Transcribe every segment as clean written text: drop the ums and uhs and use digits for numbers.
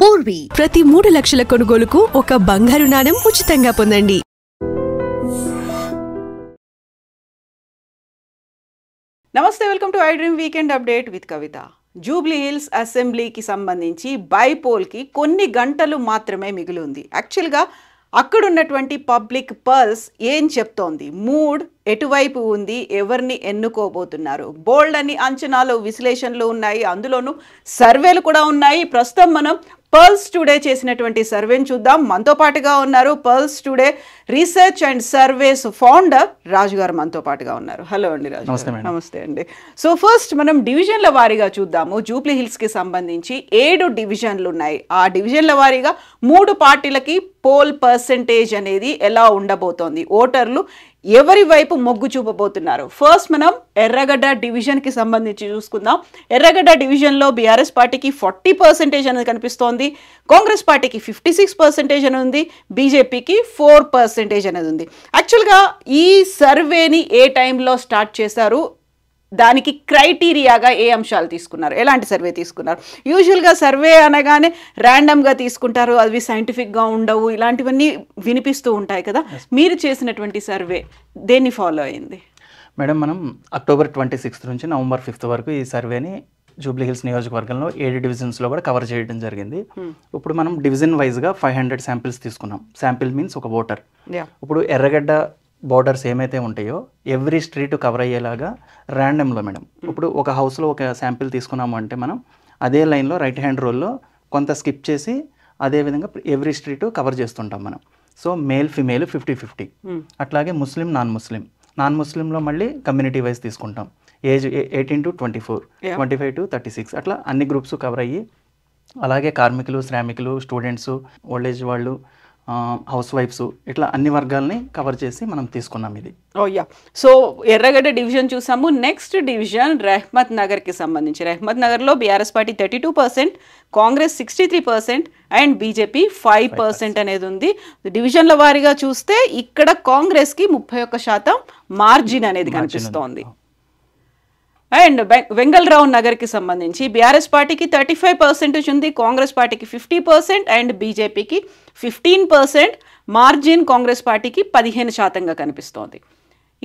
పూర్వీ ప్రతి 3 లక్షల కొనుగోలుకు ఒక బంగారు నాణెం ఉచితంగా పొందండి. నమస్తే, welcome to I dream weekend update with Kavitha. Jubilee hills అసెంబ్లీకి సంబంధించి బైపోల్కి కొన్ని గంటలు మాత్రమే మిగిలి ఉంది. యాక్చువల్గా అక్కడున్నటువంటి పబ్లిక్ పల్స్ ఏం చెప్తోంది, మూడ్ ఎటువైపు ఉంది, ఎవరిని ఎన్నుకోబోతున్నారు, బోల్డ్ అని అంచనాలు విశ్లేషణలు ఉన్నాయి, అందులోనూ సర్వేలు కూడా ఉన్నాయి. ప్రస్తుతం మనం పల్స్ టుడే చేసినటువంటి సర్వేని చూద్దాం. మనతో పాటుగా ఉన్నారు pulse today research and surveys founder Raju గారు మనతో పాటుగా ఉన్నారు. హలో అండి రాజు. నమస్తే అండి. సో ఫస్ట్ మనం డివిజన్ల వారీగా చూద్దాము. జూబ్లీ హిల్స్కి సంబంధించి 7 డివిజన్లు ఉన్నాయి. ఆ డివిజన్ల వారీగా 3 పార్టీలకి పోల్ పర్సెంటేజ్ అనేది ఎలా ఉండబోతోంది, ఓటర్లు ఎవరి వైపు మొగ్గు చూపబోతున్నారు. ఫస్ట్ మనం ఎర్రగడ్డ డివిజన్కి సంబంధించి చూసుకుందాం. ఎర్రగడ్డ డివిజన్లో బీఆర్ఎస్ పార్టీకి 40% అనేది కనిపిస్తోంది, కాంగ్రెస్ పార్టీకి 56% అని ఉంది, బీజేపీకి 4% అనేది ఉంది. యాక్చువల్గా ఈ సర్వేని ఏ టైంలో స్టార్ట్ చేశారు, దానికి క్రైటీరియాగా ఏ అంశాలు తీసుకున్నారు, ఎలాంటి సర్వే తీసుకున్నారు? యూజువల్గా సర్వే అనగానే ర్యాండమ్గా తీసుకుంటారు, అవి సైంటిఫిక్గా ఉండవు, ఇలాంటివన్నీ వినిపిస్తూ ఉంటాయి కదా. మీరు చేసినటువంటి సర్వే దేన్ని ఫాలో అయింది? మేడం, మనం అక్టోబర్ 26 నుంచి నవంబర్ 5 వరకు ఈ సర్వేని జూబ్లీ హిల్స్ నియోజకవర్గంలో 7 డివిజన్స్లో కూడా కవర్ చేయడం జరిగింది. ఇప్పుడు మనం డివిజన్ వైజ్గా 500 శాంపిల్స్ తీసుకున్నాం. శాంపిల్ మీన్స్ ఒక ఓటర్. ఇప్పుడు ఎర్రగడ్డ బోర్డర్స్ ఏమైతే ఉంటాయో ఎవ్రీ స్ట్రీట్ కవర్ అయ్యేలాగా ర్యాండమ్లో మేడం. ఇప్పుడు ఒక హౌస్లో ఒక శాంపిల్ తీసుకున్నాము అంటే మనం అదే లైన్లో రైట్ హ్యాండ్ రోల్లో కొంత స్కిప్ చేసి అదేవిధంగా ఎవ్రీ స్ట్రీట్ కవర్ చేస్తుంటాం మనం. So male female 50-50. అట్లాగే ముస్లిం నాన్ ముస్లింలో మళ్ళీ కమ్యూనిటీ వైజ్ తీసుకుంటాం. ఏజ్ 18 to 24, 25 to 36 అట్లా అన్ని గ్రూప్స్ కవర్ అయ్యి, అలాగే కార్మికులు, శ్రామికులు, స్టూడెంట్స్, ఓల్డ్ ఏజ్ వాళ్ళు, హౌస్ వైఫ్స్, ఇట్లా అన్ని వర్గాల్ని కవర్ చేసి మనం తీసుకున్నాం ఇది. సో ఎర్రగడ్డ డివిజన్ చూసాము. నెక్స్ట్ డివిజన్ రెహ్మత్ నగర్కి సంబంధించి. రెహ్మత్ నగర్లో BRS party 32%, Congress 63% and BJP 5% అనేది ఉంది. డివిజన్ల వారీగా చూస్తే ఇక్కడ కాంగ్రెస్కి 31% మార్జిన్ అనేది కనిపిస్తోంది. అండ్ వెంగళరావు నగర్కి సంబంధించి బీఆర్ఎస్ పార్టీకి 35% ఉంది, కాంగ్రెస్ పార్టీకి 50% అండ్ బీజేపీకి 15%. మార్జిన్ కాంగ్రెస్ పార్టీకి 15%గా కనిపిస్తోంది.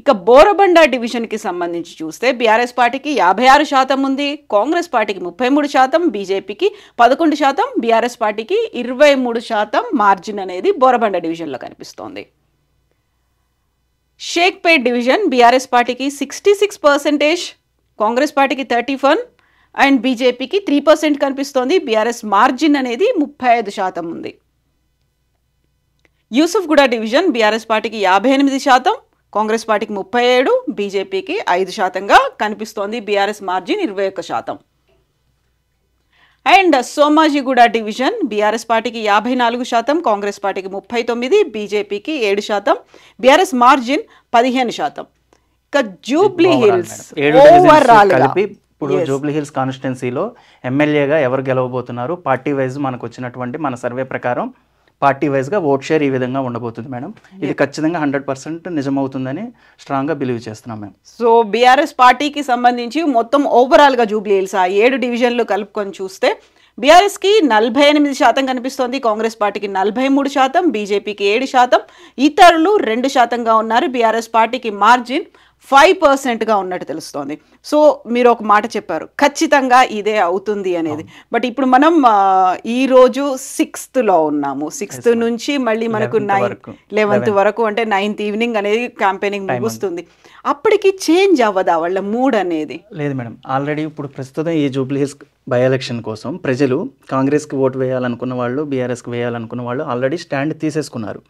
ఇక బోరబండ డివిజన్కి సంబంధించి చూస్తే బీఆర్ఎస్ పార్టీకి 56% ఉంది, కాంగ్రెస్ పార్టీకి 33%, బీజేపీకి 11%, బీఆర్ఎస్ పార్టీకి 23% మార్జిన్ అనేది బోరబండ డివిజన్లో కనిపిస్తోంది. షేక్పేట్ డివిజన్ బీఆర్ఎస్ పార్టీకి 66%, కాంగ్రెస్ పార్టీకి 31% అండ్ బీజేపీకి 3% కనిపిస్తోంది. బీఆర్ఎస్ మార్జిన్ అనేది 35% ఉంది. యూసుఫ్గూడ డివిజన్ బీఆర్ఎస్ పార్టీకి 58%, కాంగ్రెస్ పార్టీకి 37%, బీజేపీకి 5%గా కనిపిస్తోంది. BRS margin 21%. And Somajiguda division BRS పార్టీకి 54%, కాంగ్రెస్ పార్టీకి 39%, బీజేపీకి 7%, బీఆర్ఎస్ మార్జిన్ 15%. ఇక జూబ్లీ హిల్స్ కలిపి ఇప్పుడు జూబ్లీ హిల్స్ కాన్స్టిట్యున్సీలో ఎమ్మెల్యేగా ఎవరు గెలవబోతున్నారు, పార్టీ వైజ్ మనకు వచ్చినటువంటి మన సర్వే ప్రకారం పార్టీ వైజ్గా ఓట్ షేర్ ఈ విధంగా ఉండబోతుంది మేడం. ఇది ఖచ్చితంగా 100% నిజమవుతుందని స్ట్రాంగ్గా బిలీవ్ చేస్తున్నాం మేము. సో బీఆర్ఎస్ పార్టీకి సంబంధించి మొత్తం ఓవరాల్గా జూబ్లీ హిల్స్ ఆ 7 డివిజన్లు కలుపుకొని చూస్తే బీఆర్ఎస్కి 48% కనిపిస్తోంది, కాంగ్రెస్ పార్టీకి 43%, బీజేపీకి 7%, ఇతరులు 2%గా ఉన్నారు. బీఆర్ఎస్ పార్టీకి మార్జిన్ 5%గా ఉన్నట్టు తెలుస్తోంది. సో మీరు ఒక మాట చెప్పారు, ఖచ్చితంగా ఇదే అవుతుంది అనేది. బట్ ఇప్పుడు మనం ఈరోజు 6th ఉన్నాము. 6th నుంచి మళ్ళీ మనకు 11th వరకు, అంటే 9th ఈవినింగ్ అనేది క్యాంపెయినింగ్ ముగుస్తుంది. అప్పటికి చేంజ్ అవ్వదా వాళ్ళ మూడ్ అనేది? లేదు మేడం, ఆల్రెడీ ఇప్పుడు ప్రస్తుతం ఈ జూబ్లీ హిల్స్ బై ఎలక్షన్ కోసం ప్రజలు కాంగ్రెస్కి ఓటు వేయాలనుకున్న వాళ్ళు, బీఆర్ఎస్కి వేయాలనుకున్న వాళ్ళు ఆల్రెడీ స్టాండ్ తీసేసుకున్నారు.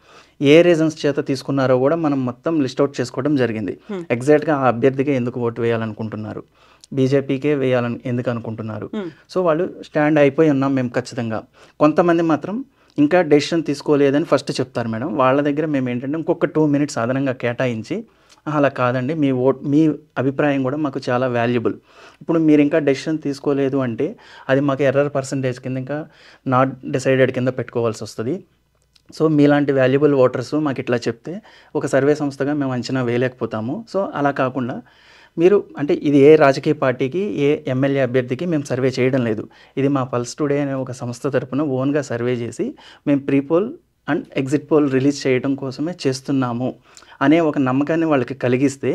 ఏ రీజన్స్ చేత తీసుకున్నారో కూడా మనం మొత్తం లిస్ట్ అవుట్ చేసుకోవడం జరిగింది. ఎగ్జాక్ట్గా ఆ అభ్యర్థిగా ఎందుకు ఓటు వేయాలనుకుంటున్నారు, బీజేపీకే వేయాలని ఎందుకు అనుకుంటున్నారు. సో వాళ్ళు స్టాండ్ అయిపోయి ఉన్నాం మేము ఖచ్చితంగా. కొంతమంది మాత్రం ఇంకా డెసిషన్ తీసుకోలేదని ఫస్ట్ చెప్తారు మేడం. వాళ్ళ దగ్గర మేము ఏంటంటే ఇంకొక 2 minutes అదనంగా కేటాయించి, అలా కాదండి, మీ అభిప్రాయం కూడా మాకు చాలా వాల్యుబుల్, ఇప్పుడు మీరు ఇంకా డెసిషన్ తీసుకోలేదు అంటే అది మాకు ఎర్రర్ పర్సంటేజ్ కింద ఇంకా నాట్ డిసైడెడ్ కింద పెట్టుకోవాల్సి వస్తుంది. సో మీలాంటి వాల్యుబుల్ ఓటర్స్ మాకు ఇట్లా చెప్తే ఒక సర్వే సంస్థగా మేము అంచనా వేయలేకపోతాము. సో అలా కాకుండా మీరు అంటే ఇది ఏ రాజకీయ పార్టీకి ఏ ఎమ్మెల్యే అభ్యర్థికి మేము సర్వే చేయడం లేదు. ఇది మా పల్స్ టుడే అనే ఒక సంస్థ తరపున ఓన్గా సర్వే చేసి మేము pre poll and exit poll release చేయడం కోసమే చేస్తున్నాము అనే ఒక నమ్మకాన్ని వాళ్ళకి కలిగిస్తే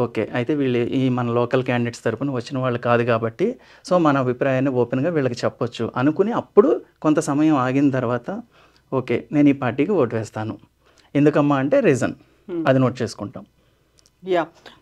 ఓకే అయితే వీళ్ళు ఈ మన లోకల్ క్యాండిడేట్స్ తరపున వచ్చిన వాళ్ళు కాదు కాబట్టి సో మన అభిప్రాయాన్ని ఓపెన్గా వీళ్ళకి చెప్పొచ్చు అనుకుని అప్పుడు కొంత సమయం ఆగిన తర్వాత ఓకే నేను ఈ పార్టీకి ఓటు వేస్తాను. ఎందుకమ్మా అంటే రీజన్ అది నోట్ చేసుకుంటాం. యా,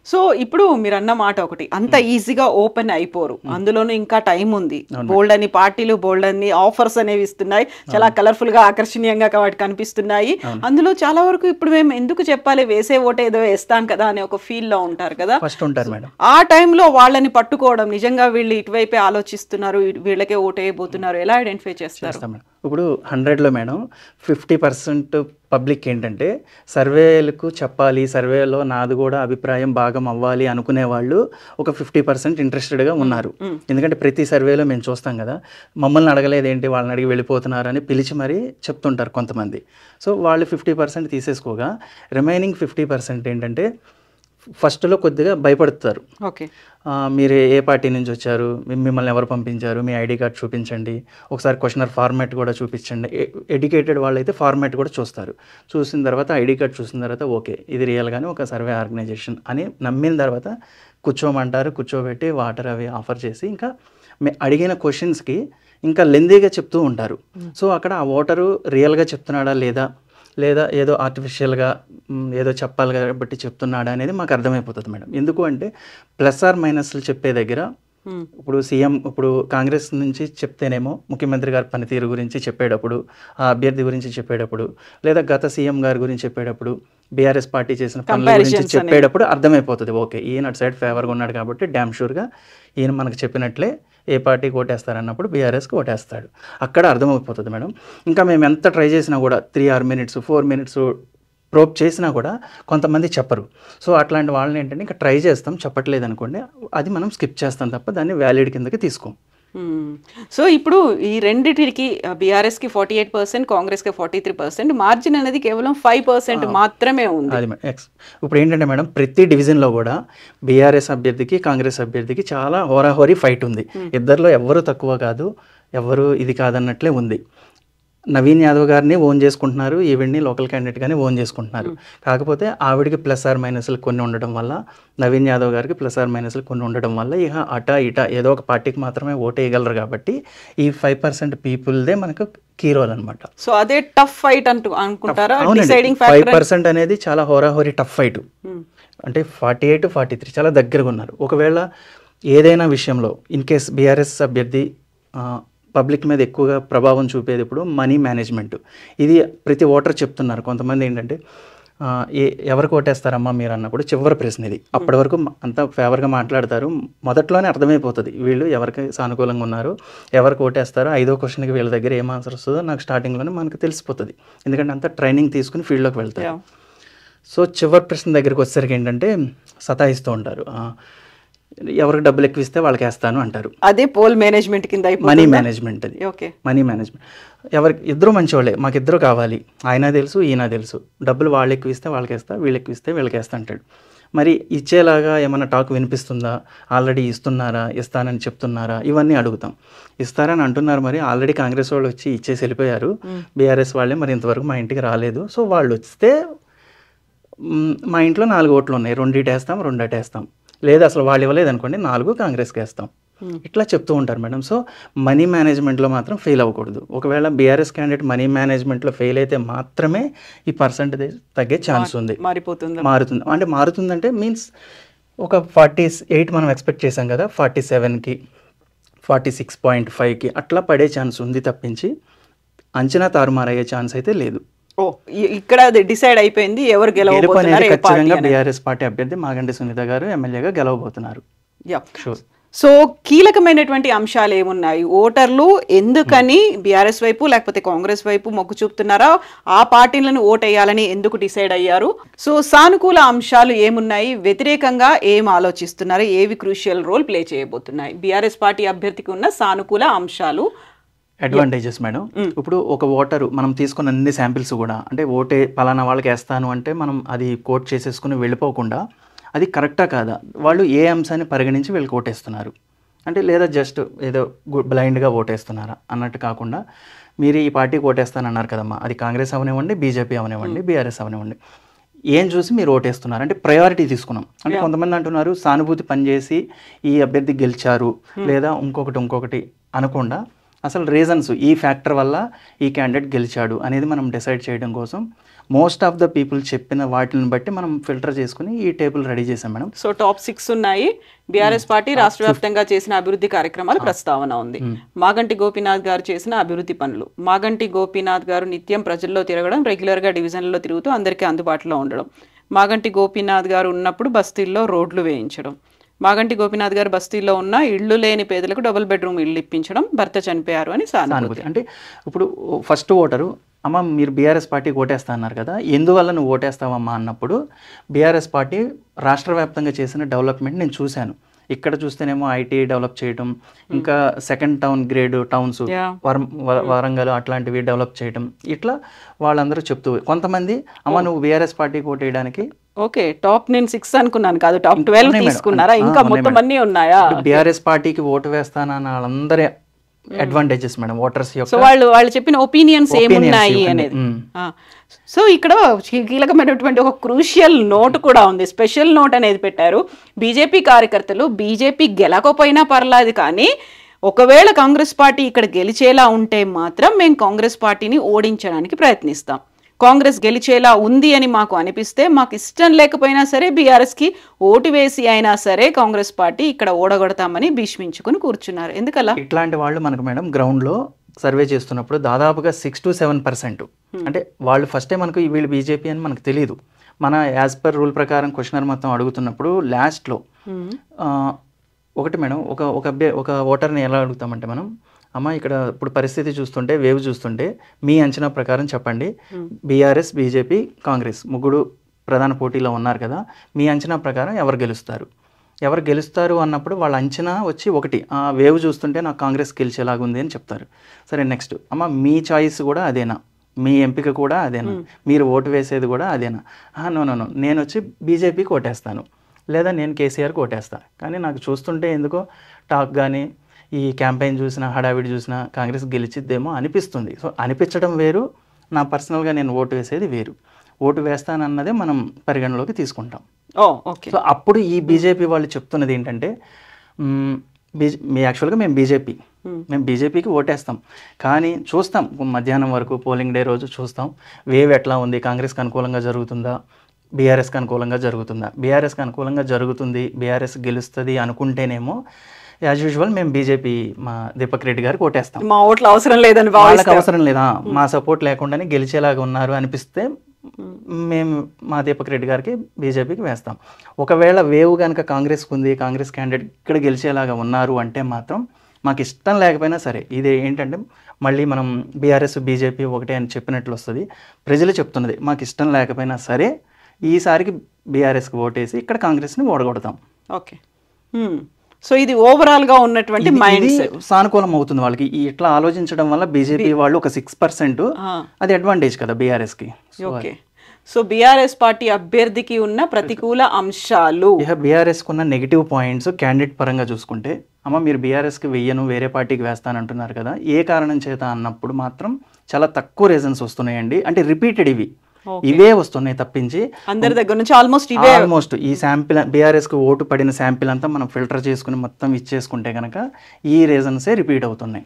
సో ఇప్పుడు మీరు అన్న మాట ఒకటి, అంత ఈజీగా ఓపెన్ అయిపోరు, అందులోనూ ఇంకా టైం ఉంది. బోల్డ్ అని పార్టీలు బోల్డ్ అని ఆఫర్స్ అనేవి ఇస్తున్నాయి, చాలా కలర్ఫుల్ గా ఆకర్షణీయంగా వాటి కనిపిస్తున్నాయి. అందులో చాలా వరకు ఇప్పుడు మేము ఎందుకు చెప్పాలి, వేసే ఓటు ఏదో వేస్తాం కదా అనే ఒక ఫీల్ లో ఉంటారు కదా. ఫస్ట్ ఉంటారు మేడం. ఆ టైంలో వాళ్ళని పట్టుకోవడం, నిజంగా వీళ్ళు ఇటువైపే ఆలోచిస్తున్నారు, వీళ్ళకే ఓటు వేయబోతున్నారు, ఎలా ఐడెంటిఫై చేస్తారు? ఇప్పుడు 100లో మేడం 50% పబ్లిక్ ఏంటంటే సర్వేలకు చెప్పాలి, సర్వేలో నాది కూడా అభిప్రాయం భాగం అవ్వాలి అనుకునే వాళ్ళు ఒక 50% ఇంట్రెస్టెడ్గా ఉన్నారు. ఎందుకంటే ప్రతి సర్వేలో మేము చూస్తాం కదా, మమ్మల్ని అడగలేదు ఏంటి వాళ్ళని అడిగి వెళ్ళిపోతున్నారు అని పిలిచి మరీ చెప్తుంటారు కొంతమంది. సో వాళ్ళు 50% తీసేసుకోగా రిమైనింగ్ 50% ఏంటంటే ఫస్ట్లో కొద్దిగా భయపడుతారు. ఓకే, మీరు ఏ పార్టీ నుంచి వచ్చారు, మిమ్మల్ని ఎవరు పంపించారు, మీ ఐడి కార్డ్ చూపించండి, ఒకసారి క్వశ్చనర్ ఫార్మాట్ కూడా చూపించండి. ఎడ్యుకేటెడ్ వాళ్ళైతే ఫార్మాట్ కూడా చూస్తారు. చూసిన తర్వాత ఐడి కార్డ్ చూసిన తర్వాత ఓకే ఇది రియల్గానే ఒక సర్వే ఆర్గనైజేషన్ అని నమ్మిన తర్వాత కూర్చోమంటారు, కూర్చోబెట్టి వాటర్ అవి ఆఫర్ చేసి ఇంకా అడిగిన క్వశ్చన్స్కి ఇంకా లెందీగా చెప్తూ ఉంటారు. సో అక్కడ ఆ ఓటరు రియల్గా చెప్తున్నాడా లేదా ఏదో ఆర్టిఫిషియల్గా ఏదో చెప్పాలి కాబట్టి చెప్తున్నాడా అనేది మాకు అర్థమైపోతుంది మేడం. ఎందుకు అంటే ప్లస్ ఆర్ మైనస్లు చెప్పే దగ్గర ఇప్పుడు సీఎం ఇప్పుడు కాంగ్రెస్ నుంచి చెప్తేనేమో ముఖ్యమంత్రి గారి పనితీరు గురించి చెప్పేటప్పుడు, ఆ అభ్యర్థి గురించి చెప్పేటప్పుడు, లేదా గత సీఎం గారి గురించి చెప్పేటప్పుడు, బీఆర్ఎస్ పార్టీ చేసిన పనుల గురించి చెప్పేటప్పుడు అర్థమైపోతుంది ఓకే ఈయన అటు సైడ్ ఫేవర్గా ఉన్నాడు కాబట్టి డ్యామ్ షూర్గా ఈయన మనకు చెప్పినట్లే ఏ పార్టీకి ఓటేస్తారన్నప్పుడు బీఆర్ఎస్కి ఓటేస్తాడు. అక్కడ అర్థమైపోతుంది మేడం. ఇంకా మేము ఎంత ట్రై చేసినా కూడా 3 minutes 4 minutes ప్రోబ్ చేసినా కూడా కొంతమంది చెప్పరు. సో అట్లాంటి వాళ్ళని ఏంటంటే ఇంకా ట్రై చేస్తాం, చెప్పట్లేదు అనుకోండి అది మనం స్కిప్ చేస్తాం తప్ప దాన్ని వ్యాలిడ్ కిందకి తీసుకోం. సో ఇప్పుడు ఈ రెండిటికి బీఆర్ఎస్కి 48%, కాంగ్రెస్కి 43%, మార్జిన్ అనేది కేవలం 5% మాత్రమే ఉంది. అది ఇప్పుడు ఏంటంటే మేడం ప్రతి డివిజన్లో కూడా బీఆర్ఎస్ అభ్యర్థికి కాంగ్రెస్ అభ్యర్థికి చాలా హోరాహోరీ ఫైట్ ఉంది. ఇద్దరిలో ఎవరు తక్కువ కాదు, ఎవరు ఇది కాదన్నట్లే ఉంది. నవీన్ యాదవ్ గారిని ఓన్ చేసుకుంటున్నారు, ఈవిడ్ని లోకల్ క్యాండిడేట్గానే ఓన్ చేసుకుంటున్నారు. కాకపోతే ఆవిడికి ప్లస్ ఆర్ మైనస్లు కొన్ని ఉండడం వల్ల, నవీన్ యాదవ్ గారికి ప్లస్ ఆర్ మైనస్లు కొన్ని ఉండడం వల్ల ఇక అటా ఇటా ఏదో ఒక పార్టీకి మాత్రమే ఓటు వేయగలరు. కాబట్టి ఈ 5% పీపుల్దే మనకు కీ రోల్ అనమాట. సో అదే టఫ్ ఫైట్ అనుకుంటారా? 5% అనేది చాలా హోరాహోరీ టఫ్ ఫైట్. అంటే 48-43 చాలా దగ్గరగా ఉన్నారు. ఒకవేళ ఏదైనా విషయంలో ఇన్ కేస్ బీఆర్ఎస్ అభ్యర్థి పబ్లిక్ మీద ఎక్కువగా ప్రభావం చూపేది ఇప్పుడు మనీ మేనేజ్మెంట్. ఇది ప్రతి ఓటర్ చెప్తున్నారు. కొంతమంది ఏంటంటే ఎవరికి ఓటేస్తారమ్మా మీరు అన్నప్పుడు చివరి ప్రశ్న ఇది. అప్పటి వరకు అంతా ఫేవర్గా మాట్లాడతారు, మొదట్లోనే అర్థమైపోతుంది వీళ్ళు ఎవరికి సానుకూలంగా ఉన్నారు, ఎవరికి ఓటేస్తారో 5వ క్వశ్చన్కి వీళ్ళ దగ్గర ఏం ఆన్సర్ వస్తుందో నాకు స్టార్టింగ్లోనే మనకు తెలిసిపోతుంది. ఎందుకంటే అంతా ట్రైనింగ్ తీసుకుని ఫీల్డ్లోకి వెళ్తారు. సో చివరి ప్రశ్న దగ్గరికి వచ్చేసరికి ఏంటంటే సతాయిస్తూ ఉంటారు, ఎవరికి డబ్బులు ఎక్కువ ఇస్తే వాళ్ళకి వేస్తాను అంటారు. అదే పోల్ మేనేజ్మెంట్ కింద మనీ మేనేజ్మెంట్. అది ఓకే మనీ మేనేజ్మెంట్. ఎవరికి ఇద్దరు మంచివాళ్ళే, మాకు ఇద్దరు కావాలి, ఆయన తెలుసు ఈయన తెలుసు, డబ్బులు వాళ్ళు ఎక్కువ ఇస్తే వాళ్ళకి వేస్తా, వీళ్ళు ఎక్కువ ఇస్తే వీళ్ళకి వేస్తా అంటాడు. మరి ఇచ్చేలాగా ఏమైనా టాక్ వినిపిస్తుందా, ఆల్రెడీ ఇస్తున్నారా, ఇస్తానని చెప్తున్నారా, ఇవన్నీ అడుగుతాం. ఇస్తారని అంటున్నారు, మరి ఆల్రెడీ కాంగ్రెస్ వాళ్ళు వచ్చి ఇచ్చేసి వెళ్ళిపోయారు, బీఆర్ఎస్ వాళ్ళే మరి ఇంతవరకు మా ఇంటికి రాలేదు. సో వాళ్ళు వస్తే మా ఇంట్లో 4 ఓట్లు ఉన్నాయి, 2 వేస్తాం 2 వేస్తాం, లేదా అసలు వాళ్ళు ఇవ్వలేదు అనుకోండి 4 కాంగ్రెస్కి వేస్తాం, ఇట్లా చెప్తూ ఉంటారు మేడం. సో మనీ మేనేజ్మెంట్లో మాత్రం ఫెయిల్ అవ్వకూడదు. ఒకవేళ బీఆర్ఎస్ క్యాండిడేట్ మనీ మేనేజ్మెంట్లో ఫెయిల్ అయితే మాత్రమే ఈ పర్సంటేజ్ తగ్గే ఛాన్స్ ఉంది. మారుతుంది అంటే మారుతుందంటే మీన్స్ ఒక 48 మనం ఎక్స్పెక్ట్ చేసాం కదా, 47కి 46.5కి అట్లా పడే ఛాన్స్ ఉంది తప్పించి అంచనా తారుమారయ్యే ఛాన్స్ అయితే లేదు. ఇక్కడ డిసైడ్ అయిపోయింది ఎవరు గెలవబోతున్నారు. ఖచ్చితంగా బీఆర్ఎస్ పార్టీ అభ్యర్థి మాగంటి సునీత గారు ఎమ్మెల్యేగా గెలవబోతున్నారు. సో కీలకమైనటువంటి అంశాలు ఏమున్నాయి, ఓటర్లు ఎందుకని బీఆర్ఎస్ వైపు లేకపోతే కాంగ్రెస్ వైపు మొగ్గు చూపుతున్నారా, ఆ పార్టీలను ఓటేయాలని ఎందుకు డిసైడ్ అయ్యారు, సో సానుకూల అంశాలు ఏమున్నాయి, వ్యతిరేకంగా ఏం ఆలోచిస్తున్నారు, ఏవి క్రూషియల్ రోల్ ప్లే చేయబోతున్నాయి, బీఆర్ఎస్ పార్టీ అభ్యర్థికి ఉన్న సానుకూల అంశాలు అడ్వాంటేజెస్ మేడం. ఇప్పుడు ఒక ఓటరు మనం తీసుకున్న అన్ని శాంపిల్స్ కూడా అంటే ఓటే పలానా వాళ్ళకి వేస్తాను అంటే మనం అది కోట్ చేసేసుకుని వెళ్ళిపోకుండా అది కరెక్టా కాదా, వాళ్ళు ఏ అంశాన్ని పరిగణించి వీళ్ళకి ఓటేస్తున్నారు అంటే, లేదా జస్ట్ ఏదో బ్లైండ్గా ఓటేస్తున్నారా అన్నట్టు కాకుండా, మీరు ఈ పార్టీకి ఓటేస్తానన్నారు కదమ్మా, అది కాంగ్రెస్ అవనివ్వండి, బీజేపీ అవనివ్వండి, బీఆర్ఎస్ అవనివ్వండి, ఏం చూసి మీరు ఓటేస్తున్నారు అంటే ప్రయారిటీ తీసుకున్నాం. అంటే కొంతమంది అంటున్నారు సానుభూతి పనిచేసి ఈ అభ్యర్థి గెలిచారు లేదా ఇంకొకటి అనకుండా, అసలు రీజన్స్ ఈ ఫ్యాక్టర్ వల్ల ఈ క్యాండిడేట్ గెలిచాడు అనేది మనం డిసైడ్ చేయడం కోసం మోస్ట్ ఆఫ్ ద పీపుల్ చెప్పిన వాటిని బట్టి మనం ఫిల్టర్ చేసుకుని ఈ టేబుల్ రెడీ చేసాం మేడం. సో టాప్ 6 ఉన్నాయి. బీఆర్ఎస్ పార్టీ రాష్ట్ర వ్యాప్తంగా చేసిన అభివృద్ధి కార్యక్రమాల ప్రస్తావన ఉంది. మాగంటి గోపీనాథ్ గారు చేసిన అభివృద్ధి పనులు. మాగంటి గోపీనాథ్ గారు నిత్యం ప్రజల్లో తిరగడం, రెగ్యులర్గా డివిజన్లలో తిరుగుతూ అందరికీ అందుబాటులో ఉండడం. మాగంటి గోపీనాథ్ గారు ఉన్నప్పుడు బస్తీల్లో రోడ్లు వేయించడం. మాగంటి గోపీనాథ్ గారు బస్తీల్లో ఉన్న ఇళ్ళు లేని పేదలకు డబుల్ బెడ్రూమ్ ఇళ్ళు ఇప్పించడం, భర్త చనిపోయారు అని సానుభూతి. అంటే ఇప్పుడు ఫస్ట్ ఓటరు, అమ్మ మీరు బీఆర్ఎస్ పార్టీకి ఓటేస్తా అన్నారు కదా, ఎందువల్ల నువ్వు ఓటేస్తావమ్మా అన్నప్పుడు, బీఆర్ఎస్ పార్టీ రాష్ట్ర వ్యాప్తంగా చేసిన డెవలప్మెంట్ నేను చూశాను. ఇక్కడ చూస్తేనేమో ఐటీ డెవలప్ చేయడం, ఇంకా second town grade towns Warangal అట్లాంటివి డెవలప్ చేయడం, ఇట్లా వాళ్ళందరూ చెప్తూ, కొంతమంది అమ్మ నువ్వు బీఆర్ఎస్ పార్టీకి ఓటేయడానికి, ఓకే టాప్ నేను 6 అనుకున్నాను కాదు, టాప్ 12 తీసుకున్నారా, ఇంకా మొత్తం అన్నీ ఉన్నాయా? బీఆర్ఎస్ పార్టీకి ఓటు వేస్తానన్న వాళ్ళందరే అడ్వాంటేజెస్ మేడం ఓటర్స్ యొక్క. సో వాళ్ళు చెప్పిన ఒపీనియన్స్ ఏమున్నాయి అనేది. సో ఇక్కడ కీలకమైనటువంటి ఒక క్రూషియల్ నోట్ కూడా ఉంది, స్పెషల్ నోట్ అనేది పెట్టారు. బీజేపీ కార్యకర్తలు బీజేపీ గెలకపోయినా పర్లేదు, కానీ ఒకవేళ కాంగ్రెస్ పార్టీ ఇక్కడ గెలిచేలా ఉంటే మాత్రం మేము కాంగ్రెస్ పార్టీని ఓడించడానికి ప్రయత్నిస్తాం. కాంగ్రెస్ గెలిచేలా ఉంది అని మాకు అనిపిస్తే, మాకు ఇష్టం లేకపోయినా సరే బీఆర్ఎస్కి ఓటు వేసి అయినా సరే కాంగ్రెస్ పార్టీ ఇక్కడ ఓడగొడతామని భీష్మించుకుని కూర్చున్నారు. ఎందుకలా? ఇట్లాంటి వాళ్ళు మనకు మేడం గ్రౌండ్లో సర్వే చేస్తున్నప్పుడు దాదాపుగా 6 to 7%, అంటే వాళ్ళు ఫస్టే మనకు వీళ్ళు బీజేపీ అని మనకు తెలియదు. మన యాజ్ పర్ రూల్ ప్రకారం క్వశ్చనర్ మొత్తం అడుగుతున్నప్పుడు లాస్ట్లో ఒకటి మేడం, ఒక ఓటర్ని ఎలా అడుగుతామంటే మనం, అమ్మ ఇక్కడ ఇప్పుడు పరిస్థితి చూస్తుంటే, వేవ్ చూస్తుంటే మీ అంచనా ప్రకారం చెప్పండి, బీఆర్ఎస్ బీజేపీ కాంగ్రెస్ ముగ్గురు ప్రధాన పోటీలో ఉన్నారు కదా, మీ అంచనా ప్రకారం ఎవరు గెలుస్తారు అన్నప్పుడు వాళ్ళ అంచనా వచ్చి ఒకటి, ఆ వేవ్ చూస్తుంటే నాకు కాంగ్రెస్ గెలిచేలాగా ఉంది అని చెప్తారు. సరే నెక్స్ట్, అమ్మ మీ చాయిస్ కూడా అదేనా, మీ ఎంపిక కూడా అదేనా, మీరు ఓటు వేసేది కూడా అదేనా? నో నేను వచ్చి బీజేపీకి ఓటేస్తాను, లేదా నేను కేసీఆర్కి ఓటేస్తాను, కానీ నాకు చూస్తుంటే ఎందుకో టాక్ కానీ ఈ క్యాంపెయిన్ చూసినా హడావిడి చూసినా కాంగ్రెస్ గెలిచిద్దేమో అనిపిస్తుంది. సో అనిపించడం వేరు, నా పర్సనల్గా నేను ఓటు వేసేది వేరు. ఓటు వేస్తానన్నదే మనం పరిగణలోకి తీసుకుంటాం. సో అప్పుడు ఈ బీజేపీ వాళ్ళు చెప్తున్నది ఏంటంటే, యాక్చువల్గా మేము బీజేపీకి ఓటేస్తాం, కానీ చూస్తాం మధ్యాహ్నం వరకు పోలింగ్ డే రోజు చూస్తాం వేవ్ ఎట్లా ఉంది, కాంగ్రెస్కి అనుకూలంగా జరుగుతుందా, బీఆర్ఎస్కి అనుకూలంగా జరుగుతుందా. బీఆర్ఎస్కి అనుకూలంగా జరుగుతుంది, బీఆర్ఎస్ గెలుస్తుంది అనుకుంటేనేమో యాజ్ యూజువల్ మేము బీజేపీ మా దీపక్ రెడ్డి గారికి ఓటేస్తాం. మా ఓట్లు అవసరం లేదని, వాళ్ళకి అవసరం లేదా, మా సపోర్ట్ లేకుండానే గెలిచేలాగా ఉన్నారు అనిపిస్తే మేము మా దీపక్ రెడ్డి గారికి బీజేపీకి వేస్తాం. ఒకవేళ వేవ్ కనుక కాంగ్రెస్కి ఉంది, కాంగ్రెస్ క్యాండిడేట్ ఇక్కడ గెలిచేలాగా ఉన్నారు అంటే మాత్రం మాకు ఇష్టం లేకపోయినా సరే, ఇది ఏంటంటే మళ్ళీ మనం బీఆర్ఎస్ బీజేపీ ఒకటే అని చెప్పినట్లు వస్తుంది. ప్రజలు చెప్తున్నది మాకు ఇష్టం లేకపోయినా సరే ఈసారికి బీఆర్ఎస్కి ఓటేసి ఇక్కడ కాంగ్రెస్ని ఓడగొడతాం. ఓకే, సో ఇది ఓవరాల్ గా ఉన్నటువంటి మైండ్ సెట్ సానుకూలం అవుతుంది వాళ్ళకి. ఇట్లా ఆలోచించడం వల్ల బీజేపీ వాళ్ళు ఒక 6%, అది అడ్వాంటేజ్ కదా బీఆర్ఎస్ కి. ఓకే, సో బీఆర్ఎస్ పార్టీ అభ్యర్థికి ఉన్న ప్రతికూల అంశాలు, బీఆర్ఎస్ కున్న నెగిటివ్ పాయింట్స్ క్యాండిడేట్ పరంగా చూసుకుంటే, అమ్మ మీరు బీఆర్ఎస్కి వెయ్యను వేరే పార్టీకి వేస్తానంటున్నారు కదా, ఏ కారణం చేత అన్నప్పుడు మాత్రం చాలా తక్కువ రీజన్స్ వస్తున్నాయండి. అంటే రిపీటెడ్ ఇవే వస్తున్నాయి తప్పించి అందరి దగ్గర నుంచి ఆల్మోస్ట్ ఈ శాంపిల్ బీఆర్ఎస్కి ఓటు పడిన శాంపిల్ అంతా మనం ఫిల్టర్ చేసుకుని మొత్తం ఇచ్చేసుకుంటే కనుక ఈ రీజన్సే రిపీట్ అవుతున్నాయి.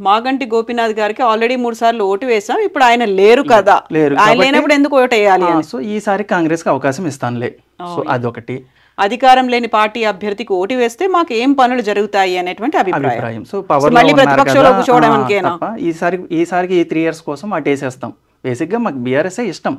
మాగంటి గోపీనాథ్ గారికి ఆల్రెడీ 3 సార్లు ఓటు వేసాం, ఇప్పుడు ఆయన లేరు కదా, ఆయన లేనప్పుడు ఎందుకు ఓటు వేయాలి? సో ఈసారి కాంగ్రెస్ కి అవకాశం ఇస్తానులే. సో అదొకటి. అధికారం లేని పార్టీ అభ్యర్థికి ఓటు వేస్తే మాకు ఏం పనులు జరుగుతాయి అనేటువంటి అభిప్రాయం. సో పవర్ ఈసారికి ఈ 3 years కోసం అటు వేసేస్తాం. బేసిక్గా మాకు బీఆర్ఎస్ఏ ఇష్టం,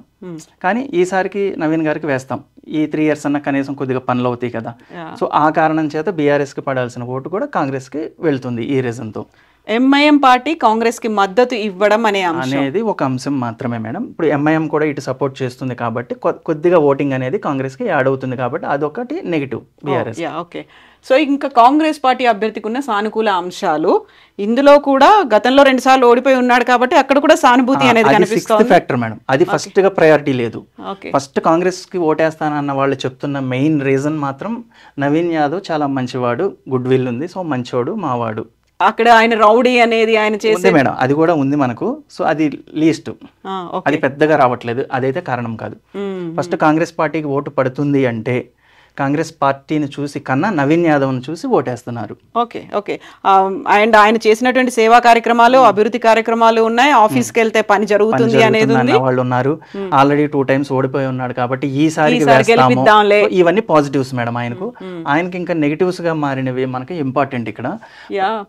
కానీ ఈసారికి నవీన్ గారికి వేస్తాం. ఈ 3 years అన్న కనీసం కొద్దిగా పనులు అవుతాయి కదా. సో ఆ కారణం చేత బీఆర్ఎస్కి పడాల్సిన ఓటు కూడా కాంగ్రెస్కి వెళ్తుంది ఈ రీజన్తో. ఎంఐఎం పార్టీ కాంగ్రెస్ కి మద్దతు ఇవ్వడం అనేది ఒక అంశం మాత్రమే మేడం. ఇప్పుడు ఎంఐఎం కూడా ఇటు సపోర్ట్ చేస్తుంది కాబట్టి కొద్దిగా ఓటింగ్ అనేది కాంగ్రెస్ కి యాడ్ అవుతుంది కాబట్టి అదొకటి నెగిటివ్ బీఆర్ఎస్. ఓకే, సో ఇంకా కాంగ్రెస్ పార్టీ అభ్యర్థికి ఉన్న సానుకూల అంశాలు ఇందులో కూడా గతంలో 2 సార్లు ఓడిపోయి ఉన్నాడు కాబట్టి అక్కడ కూడా సానుభూతి అనేది కనిపిస్తుంది. ఫ్యాక్టర్ మేడం, అది ఫస్ట్ గా ప్రయారిటీ లేదు. ఫస్ట్ కాంగ్రెస్ కి ఓటేస్తానన్న వాళ్ళు చెప్తున్న మెయిన్ రీజన్ మాత్రం నవీన్ యాదవ్ చాలా మంచివాడు, గుడ్ విల్ ఉంది, సో మంచోడు మావాడు. అక్కడ ఆయన రౌడీ అనేది ఆయన చేసే మేడం అది కూడా ఉంది మనకు. సో అది లీస్ట్, అది పెద్దగా రావట్లేదు, అదైతే కారణం కాదు. ఫస్ట్ కాంగ్రెస్ పార్టీకి ఓటు పడుతుంది అంటే కాంగ్రెస్ పార్టీని చూసి కన్నా నవీన్ యాదవ్ను చూసి ఓటేస్తున్నారు. ఓకే ఓకే, అండ్ ఆయన చేసినటువంటి సేవా కార్యక్రమాలు, అభివృద్ధి కార్యక్రమాలు ఉన్నాయి, ఆఫీస్కి వెళ్తే పని జరుగుతుంది అనేది ఉంది, వాళ్ళు ఉన్నారు. ఆల్రెడీ 2 times ఓడిపోయి ఉన్నాడు కాబట్టి ఈసారి ఇవన్నీ పాజిటివ్స్ మేడం. ఆయనకి ఇంకా నెగిటివ్స్ గా మారినవి మనకి ఇంపార్టెంట్ ఇక్కడ.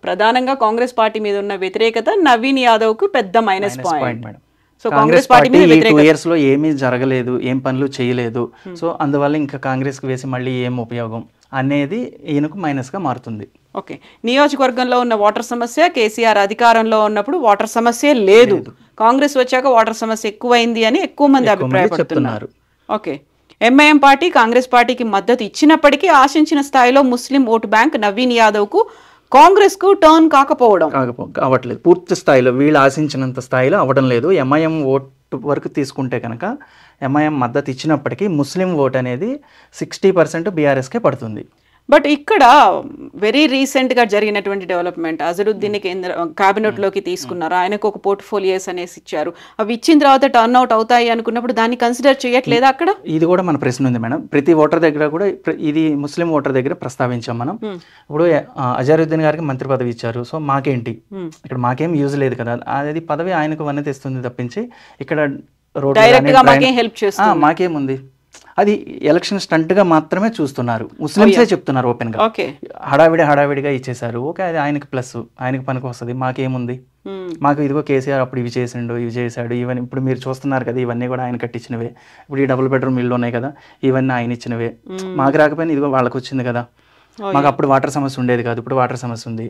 ప్రధానంగా కాంగ్రెస్ పార్టీ మీద ఉన్న వ్యతిరేకత నవీన్ యాదవ్ కు పెద్ద minus point madam. So Congress party 2 years లో ఏమీ జరగలేదు, ఏం పనులు చేయలేదు, సో అందువల్ల ఇంకా కాంగ్రెస్ కి వేసి మళ్ళీ ఏం ఉపయోగం అనేది ఈయనకు మైనస్ గా మారుతుంది. ఓకే, నియోజకవర్గంలో ఉన్న వాటర్ సమస్య, కేసీఆర్ అధికారంలో ఉన్నప్పుడు వాటర్ సమస్య లేదు, కాంగ్రెస్ వచ్చాక వాటర్ సమస్య ఎక్కువైంది అని ఎక్కువ మంది అభిప్రాయపడుతున్నారు. ఓకే, ఎంఐఎం పార్టీ కాంగ్రెస్ పార్టీకి మద్దతు ఇచ్చినప్పటికీ ఆశించిన స్థాయిలో ముస్లిం ఓటు బ్యాంక్ నవీన్ యాదవ్ కు కాంగ్రెస్ కు టర్న్ కావట్లేదు, పూర్తి స్థాయిలో వీళ్ళు ఆశించినంత స్థాయిలో అవ్వడం లేదు. ఎంఐఎం ఓటు వరకు తీసుకుంటే కనుక ఎంఐఎం మద్దతు ఇచ్చినప్పటికీ ముస్లిం ఓట్ అనేది 60% బీఆర్ఎస్కే పడుతుంది. బట్ ఇక్కడ వెరీ రీసెంట్ గా జరిగినటువంటి డెవలప్మెంట్, అజరుద్దీన్ కేబినెట్ లోకి తీసుకున్నారు, ఆయనకు ఒక పోర్ట్ఫోలియోస్ అనేసి ఇచ్చారు, అవి ఇచ్చిన తర్వాత టర్న్ అవుట్ అవుతాయి అనుకున్నప్పుడు దాన్ని కన్సిడర్ చేయట్లేదా అక్కడ? ఇది కూడా మన ప్రశ్న ఉంది మేడం. ప్రతి ఓటర్ దగ్గర కూడా ఇది ముస్లిం ఓటర్ దగ్గర ప్రస్తావించాం మనం. ఇప్పుడు అజరుద్దీన్ గారికి మంత్రి పదవి ఇచ్చారు, సో మాకేంటి ఇక్కడ, మాకేం యూజ్ లేదు కదా, అది పదవి ఆయనకు వన్నె తెస్తుంది తప్పించి ఇక్కడ రోడ్ మాకేముంది, అది ఎలక్షన్ స్టంట్ గా మాత్రమే చూస్తున్నారు. ముస్లింసే చెప్తున్నారు ఓపెన్ గా, హడావిడిగా ఇచ్చేసారు. ఓకే, అది ఆయనకి ప్లస్, ఆయనకి పనికి వస్తుంది, మాకేముంది, మాకు ఇదిగో కేసీఆర్ అప్పుడు ఇవి చేసిండు, ఇవి చేశాడు, ఇవన్నీ ఇప్పుడు మీరు చూస్తున్నారు కదా, ఇవన్నీ కూడా ఆయన కట్టించినవే. ఇప్పుడు ఈ డబుల్ బెడ్రూమ్ ఇల్లు ఉన్నాయి కదా, ఇవన్నీ ఆయన ఇచ్చినవే. మాకు రాకపోయినా ఇదిగో వాళ్ళకి వచ్చింది కదా, మాకు అప్పుడు వాటర్ సమస్య ఉండేది కాదు, ఇప్పుడు వాటర్ సమస్య ఉంది.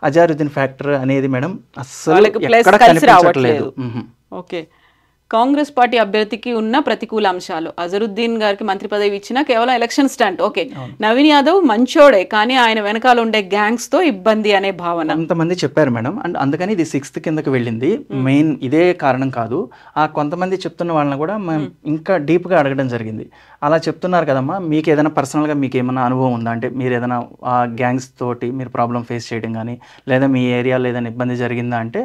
అజారుద్దీన్ ఫ్యాక్టర్ అనేది మేడం అస్సలు ఎక్కడ కనిపించట్లేదు. ఓకే, కాంగ్రెస్ పార్టీ అభ్యర్థికి ఉన్న ప్రతికూల అంశాలు, అజరుద్దీన్ గారికి మంత్రి పదవి ఇచ్చినా కేవలం election stunt. Okay, Naveen Yadav మంచోడే కానీ ఆయన వెనకాల ఉండే గ్యాంగ్స్ తో ఇబ్బంది అనే భావన కొంతమంది చెప్పారు మేడం. అండ్ అందుకని ఇది 6th కిందకి వెళ్ళింది. మెయిన్ ఇదే కారణం కాదు, ఆ కొంతమంది చెప్తున్న వాళ్ళని కూడా ఇంకా డీప్ గా అడగడం జరిగింది. అలా చెప్తున్నారు కదమ్మా, మీకు ఏదైనా పర్సనల్ గా మీకు ఏమైనా అనుభవం ఉందా, అంటే మీరు ఏదైనా ఆ గ్యాంగ్స్ తోటి మీరు ప్రాబ్లం ఫేస్ చేయడం కానీ, లేదా మీ ఏరియాలో ఏదైనా ఇబ్బంది జరిగిందా అంటే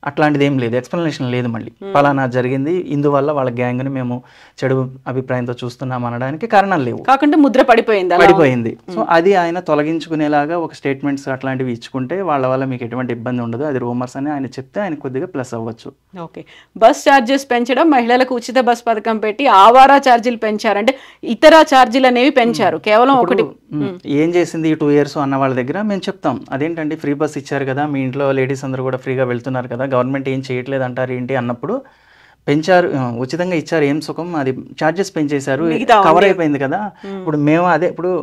అట్లాంటిది ఏం లేదు, ఎక్స్ప్లెనేషన్ లేదు. మళ్ళీ ఫలానా జరిగింది, ఇందువల్ల వాళ్ళ గ్యాంగ్ని మేము చెడు అభిప్రాయంతో చూస్తున్నాం అనడానికి కారణాలు లేవు, కాకుండా ముద్ర పడిపోయింది. సో అది ఆయన తొలగించుకునేలాగా ఒక స్టేట్మెంట్స్ అట్లాంటివి ఇచ్చుకుంటే వాళ్ళ వల్ల మీకు ఎటువంటి ఇబ్బంది ఉండదు, అది రూమర్స్ అని ఆయన చెప్తే ఆయన కొద్దిగా ప్లస్ అవ్వచ్చు. ఓకే, బస్ ఛార్జెస్ పెంచడం, మహిళలకు ఉచిత బస్ పథకం పెట్టి ఆవారా ఛార్జీలు పెంచారంటే ఇతర ఛార్జీలు అనేవి పెంచారు. కేవలం ఒకటి ఏం చేసింది ఈ 2 years అన్న వాళ్ళ దగ్గర మేము చెప్తాం, అదేంటంటే ఫ్రీ బస్ ఇచ్చారు కదా, మీ ఇంట్లో లేడీస్ అందరూ కూడా ఫ్రీగా వెళ్తున్నారు కదా, గవర్నమెంట్ ఏం చేయట్లేదు అంటారు ఏంటి అన్నప్పుడు, పెంచారు, ఉచితంగా ఇచ్చారు, ఏం సుఖం, అది ఛార్జెస్ పెంచేశారు, కవర్ అయిపోయింది కదా. ఇప్పుడు మేము అదే, ఇప్పుడు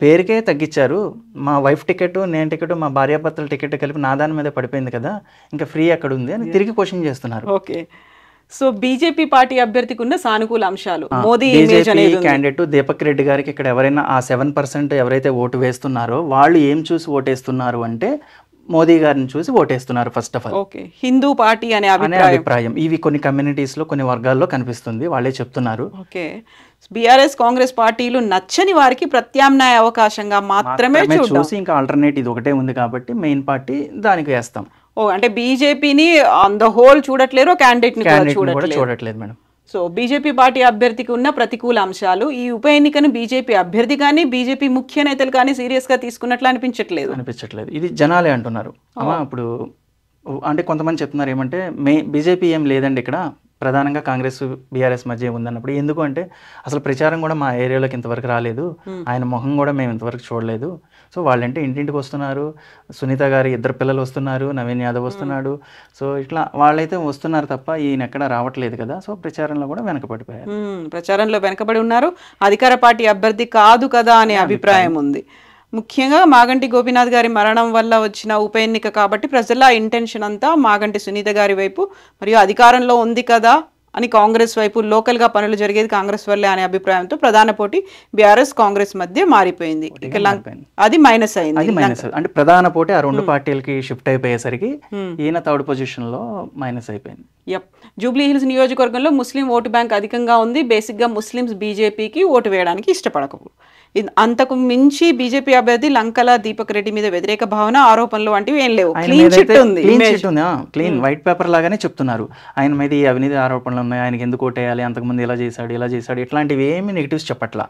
పేరుకే తగ్గించారు, మా వైఫ్ టికెట్, నేను టికెట్, మా భార్యాభర్తల టికెట్ కలిపి నా దాని మీద పడిపోయింది కదా, ఇంకా ఫ్రీ ఎక్కడ ఉంది అని తిరిగి క్వశ్చన్ చేస్తున్నారు. ఓకే, సో బీజేపీ పార్టీ అభ్యర్థికి ఉన్న సానుకూల అంశాలు, మోదీ క్యాండిడేట్ దీపక్ రెడ్డి గారికి ఇక్కడ ఎవరైనా ఆ 7% ఎవరైతే ఓటు వేస్తున్నారో వాళ్ళు ఏం చూసి ఓటేస్తున్నారు అంటే మోదీ గారిని చూసి ఓటేస్తున్నారు first of all. Okay, Hindu party అనే అభిప్రాయం ఇవి కొన్ని కమ్యూనిటీస్ లో కొన్ని వర్గాల్లో కనిపిస్తుంది, వాళ్ళే చెప్తున్నారు. ఓకే, బీఆర్ఎస్ కాంగ్రెస్ పార్టీలు నచ్చని వారికి ప్రత్యామ్నాయ అవకాశంగా మాత్రమే చూసి ఇంకా ఆల్టర్నేట్ ఇది ఒకటే ఉంది కాబట్టి మెయిన్ పార్టీ దానికి వేస్తాం. అంటే బీజేపీని ఆన్ ద హోల్ చూడట్లేరు, క్యాండిడేట్ ని చూడట్లేదు మేడం. సో బీజేపీ పార్టీ అభ్యర్థికి ఉన్న ప్రతికూల అంశాలు, ఈ ఉప ఎన్నికను బీజేపీ అభ్యర్థి కానీ బీజేపీ ముఖ్య నేతలు కానీ సీరియస్ గా తీసుకున్నట్లు అనిపించట్లేదు. ఇది జనాలే అంటున్నారు. ఇప్పుడు అంటే కొంతమంది చెప్తున్నారు ఏమంటే బీజేపీ ఏం లేదండి ఇక్కడ, ప్రధానంగా కాంగ్రెస్ బీఆర్ఎస్ మధ్య ఉందన్నప్పుడు. ఎందుకు అంటే అసలు ప్రచారం కూడా మా ఏరియాలోకి ఇంతవరకు రాలేదు, ఆయన మొహం కూడా మేము ఇంతవరకు చూడలేదు. సో వాళ్ళంటే ఇంటింటికి వస్తున్నారు, సునీత గారి 2 పిల్లలు వస్తున్నారు, నవీన్ యాదవ్ వస్తున్నాడు, సో ఇట్లా వాళ్ళైతే వస్తున్నారు తప్ప ఈయన ఎక్కడ రావట్లేదు కదా. సో ప్రచారంలో కూడా వెనకబడిపోయారు, ప్రచారంలో వెనకబడి ఉన్నారు. అధికార పార్టీ అభ్యర్థి కాదు కదా అనే అభిప్రాయం ఉంది. ముఖ్యంగా మాగంటి గోపీనాథ్ గారి మరణం వల్ల వచ్చిన ఉప ఎన్నిక కాబట్టి ప్రజల ఇంటెన్షన్ అంతా మాగంటి సునీత గారి వైపు, మరియు అధికారంలో ఉంది కదా అని కాంగ్రెస్ వైపు, లోకల్గా పనులు జరిగేది కాంగ్రెస్ వల్లే అనే అభిప్రాయంతో ప్రధాన పోటీ బీఆర్ఎస్ కాంగ్రెస్ మధ్య మారిపోయింది. ఇక అది మైనస్ అయింది. అంటే ప్రధాన పోటీ ఆ రెండు పార్టీలకి షిఫ్ట్ అయిపోయేసరికి ఈయన థర్డ్ పొజిషన్ లో మైనస్ అయిపోయింది. జూబ్లీ హిల్స్ నియోజకవర్గంలో ముస్లిం ఓటు బ్యాంక్ అధికంగా ఉంది. బేసిక్గా ముస్లిమ్స్ బీజేపీకి ఓటు వేయడానికి ఇష్టపడకపో, అంతకు మించి బీజేపీ అభ్యర్థి లంకల దీపక్ రెడ్డి మీద వ్యతిరేక భావన, ఆరోపణలు వంటివి ఏం లేవు. క్లీన్ చిట్ ఉంది, క్లీన్ వైట్ పేపర్ లాగానే చెప్తున్నారు. ఆయన మీద ఈ అవినీతి ఆరోపణలు ఉన్నాయి, ఆయనకి ఎందుకు ఓటేయాలి, అంతకుముందు ఇలా చేశాడు ఇట్లాంటివి ఏమి నెగిటివ్స్ చెప్పట్లా.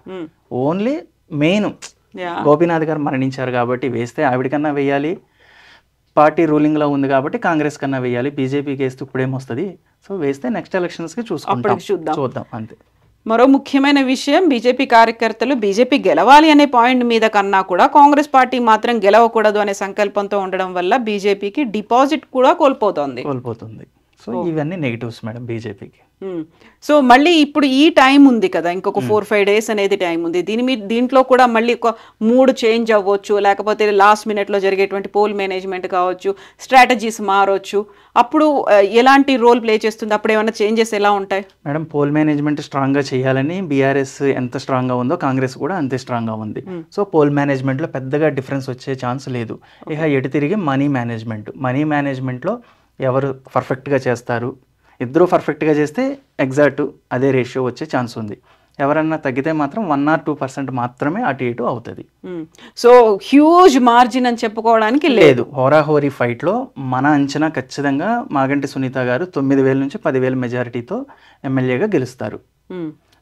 ఓన్లీ మెయిన్ గోపీనాథ్ గారు మరణించారు కాబట్టి వేస్తే ఆవిడకన్నా వేయాలి, పార్టీ రూలింగ్ లో ఉంది కాబట్టి కాంగ్రెస్ కన్నా వేయాలి, బీజేపీకి వేస్తే ఇప్పుడేమొస్తుంది, సో వేస్తే నెక్స్ట్ ఎలక్షన్స్ కి చూద్దాం అంతే. మరో ముఖ్యమైన విషయం, బీజేపీ కార్యకర్తలు బీజేపీ గెలవాలి అనే పాయింట్ మీద కన్నా కూడా కాంగ్రెస్ పార్టీ మాత్రం గెలవకూడదు అనే సంకల్పంతో ఉండడం వల్ల బీజేపీకి డిపాజిట్ కూడా కోల్పోతుంది. సో ఇవన్నీ నెగిటివ్స్ మేడం బీజేపీకి. సో మళ్ళీ ఇప్పుడు ఈ టైం ఉంది కదా, ఇంకొక 4-5 days అనేది టైం ఉంది. దీంట్లో కూడా మళ్ళీ ఒక మూడ్ చేంజ్ అవ్వచ్చు, లేకపోతే లాస్ట్ మినిట్లో జరిగేటువంటి పోల్ మేనేజ్మెంట్ కావచ్చు, స్ట్రాటజీస్ మారవచ్చు. అప్పుడు ఎలాంటి రోల్ ప్లే చేస్తుంది, అప్పుడు ఏమైనా చేంజెస్ ఎలా ఉంటాయి మేడం? పోల్ మేనేజ్మెంట్ స్ట్రాంగ్గా చేయాలని బీఆర్ఎస్ ఎంత స్ట్రాంగ్గా ఉందో కాంగ్రెస్ కూడా అంతే స్ట్రాంగ్గా ఉంది. సో పోల్ మేనేజ్మెంట్లో పెద్దగా డిఫరెన్స్ వచ్చే ఛాన్స్ లేదు. ఇక ఎటు తిరిగి మనీ మేనేజ్మెంట్లో ఎవరు పర్ఫెక్ట్గా చేస్తారు, ఇద్దరూ పర్ఫెక్ట్గా చేస్తే ఎగ్జాక్ట్ అదే రేషియో వచ్చే ఛాన్స్ ఉంది. ఎవరన్నా తగ్గితే మాత్రం 1 or 2% మాత్రమే అటు ఇటు అవుతుంది. సో హ్యూజ్ మార్జిన్ అని చెప్పుకోవడానికి లేదు. హోరాహోరీ ఫైట్లో మన అంచనా ఖచ్చితంగా మాగంటి సునీత గారు 9,000 నుంచి 10,000 మెజారిటీతో ఎమ్మెల్యేగా గెలుస్తారు.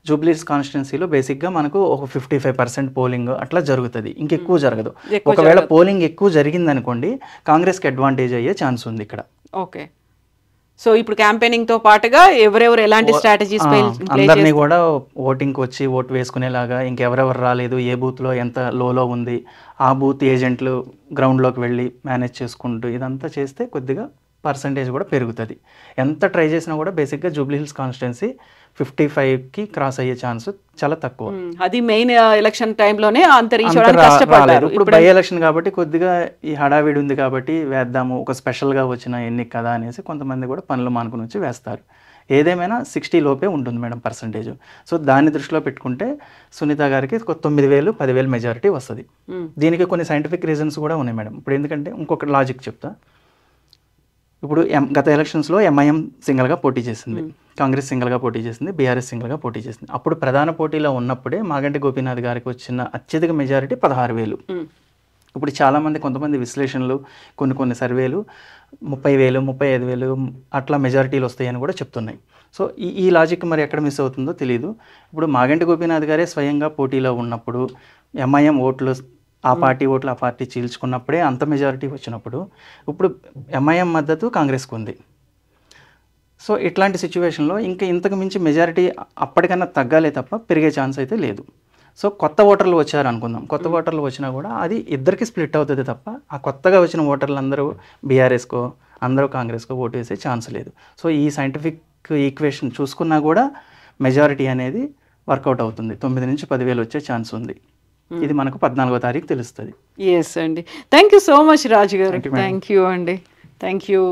జూబ్లీస్ కాన్స్టిట్యున్సీలో బేసిక్గా మనకు ఒక 55% పోలింగ్ అట్లా జరుగుతుంది, ఇంకెక్కువ జరగదు. ఒకవేళ పోలింగ్ ఎక్కువ జరిగిందనుకోండి కాంగ్రెస్కి అడ్వాంటేజ్ అయ్యే ఛాన్స్ ఉంది ఇక్కడ. ఓకే, సో ఇప్పుడు క్యాంపెయినింగ్ తో పాటుగా ఎవరెవరు ఎలాంటి స్ట్రాటజీస్ అందరినీ కూడా ఓటింగ్కి వచ్చి ఓటు వేసుకునేలాగా, ఇంకెవరెవరు రాలేదు, ఏ బూత్లో ఎంత లోలో ఉంది, ఆ బూత్ ఏజెంట్లు గ్రౌండ్లోకి వెళ్ళి మేనేజ్ చేసుకుంటూ ఇదంతా చేస్తే కొద్దిగా పర్సంటేజ్ కూడా పెరుగుతుంది. ఎంత ట్రై చేసినా కూడా బేసిక్గా జూబ్లీ హిల్స్ కాన్స్టిట్యున్సీ 55కి క్రాస్ అయ్యే ఛాన్స్ చాలా తక్కువ. అది మెయిన్ ఎలక్షన్ టైంలోనే ఇప్పుడు బై ఎలక్షన్ కాబట్టి కొద్దిగా ఈ హడావిడి ఉంది కాబట్టి వేద్దాము, ఒక స్పెషల్గా వచ్చిన ఎన్నిక కదా అనేసి కొంతమంది కూడా పనులు మానుకుని వచ్చి వేస్తారు. ఏదేమైనా 60 లోపే ఉంటుంది మేడం పర్సంటేజ్. సో దాన్ని దృష్టిలో పెట్టుకుంటే సునీత గారికి 9,000 10,000 మెజారిటీ వస్తుంది. దీనికి కొన్ని సైంటిఫిక్ రీజన్స్ కూడా ఉన్నాయి మేడం. ఇప్పుడు ఎందుకంటే ఇంకొక లాజిక్ చెప్తా. ఇప్పుడు గత ఎలక్షన్స్లో ఎంఐఎం సింగిల్గా పోటీ చేసింది, కాంగ్రెస్ సింగిల్గా పోటీ చేసింది, బీఆర్ఎస్ సింగిల్గా పోటీ చేసింది. అప్పుడు ప్రధాన పోటీలో ఉన్నప్పుడే మాగంటి గోపీనాథ్ గారికి వచ్చిన అత్యధిక మెజారిటీ 16,000. ఇప్పుడు చాలామంది కొంతమంది విశ్లేషణలు కొన్ని సర్వేలు 30,000 35,000 అట్లా మెజారిటీలు వస్తాయని కూడా చెప్తున్నాయి. సో ఈ లాజిక్ మరి ఎక్కడ మిస్ అవుతుందో తెలియదు. ఇప్పుడు మాగంటి గోపీనాథ్ గారే స్వయంగా పోటీలో ఉన్నప్పుడు ఎంఐఎం ఓట్లు ఆ పార్టీ ఓట్లు ఆ పార్టీ చీల్చుకున్నప్పుడే అంత మెజారిటీ వచ్చినప్పుడు ఇప్పుడు ఎంఐఎం మద్దతు కాంగ్రెస్కు ఉంది. సో ఇట్లాంటి సిచ్యువేషన్లో ఇంకా ఇంతకు మించి మెజారిటీ అప్పటికన్నా తగ్గాలే తప్ప పెరిగే ఛాన్స్ అయితే లేదు. సో కొత్త ఓటర్లు వచ్చారు అనుకుందాం, కొత్త ఓటర్లు వచ్చినా కూడా అది ఇద్దరికి స్ప్లిట్ అవుతుంది తప్ప ఆ కొత్తగా వచ్చిన ఓటర్లు అందరూ బీఆర్ఎస్కో అందరూ కాంగ్రెస్కో ఓటు వేసే ఛాన్స్ లేదు. సో ఈ సైంటిఫిక్ ఈక్వేషన్ చూసుకున్నా కూడా మెజారిటీ అనేది వర్కౌట్ అవుతుంది. 9 నుంచి 10,000 వచ్చే ఛాన్స్ ఉంది. ఇది మనకు 14వ తారీఖు తెలుస్తుంది. ఎస్ అండి, థ్యాంక్ యూ సో మచ్ రాజు గారు. థ్యాంక్ యూ అండి, థ్యాంక్ యూ.